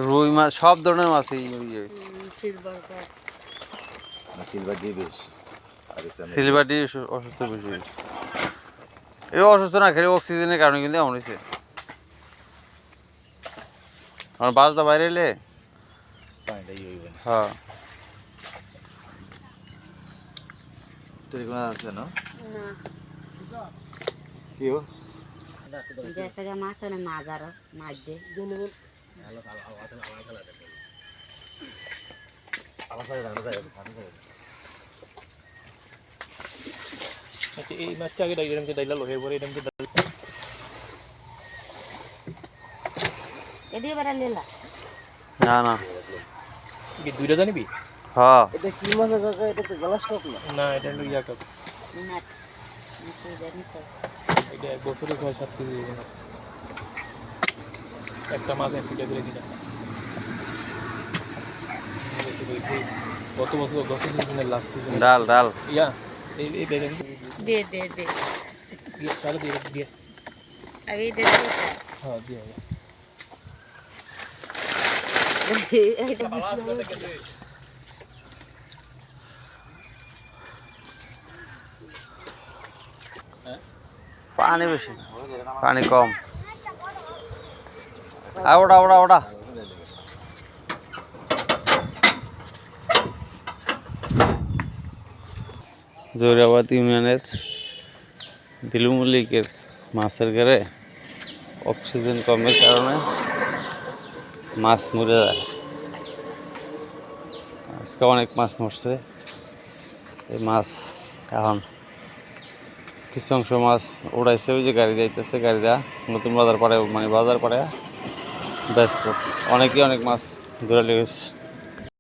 রুই মাছ সব ধরনের মাছই সিলভার দিয়ে অসুস্থ বেশি। এই অসুস্থ না খেলে অক্সিজেনের কারণে কিন্তু এমন হয়েছে। আমার বাসটা বাইরে এলে হ্যাঁ এই মাছটা আগে ডাইলাম যে ডাইলা লোহে পরে এরকম এদিকে বেড়া লেলা না না কি দুইটা জানিবি? হ্যাঁ এটা কি মাছ কাকা? এটা তো গ্লাস কাপ না। না এটা হলো ইয়া কাপ। না তুই জানিস তো এটা এক বছরে 6-7 কেজি ওজন। একটা মাছ এক কেজি করে দিলাম। গত সিজনের লাস্ট সিজন ডাল ডাল ইয়া এই দেখেন দে তাহলে দিয়ে আগে দে হ্যাঁ দিয়ে এটা পানি বেশি পানি কম ওটা ওটা ওটা জোরাবাদ ইউনিয়নের দিলু মল্লিকের মাছের ঘরে অক্সিজেন কমের কারণে মাছ মরে যায়। আজকে অনেক মাছ মরছে। এই মাছ এখন কিছু অংশ মাছ উড়াইছে, ওই যে গাড়ি যাইতেছে, গাড়িটা নতুন বাজার পাড়ে মানে বাজার পাড়ে ব্যস্ত। অনেকেই অনেক মাছ ধরে লেগেছে।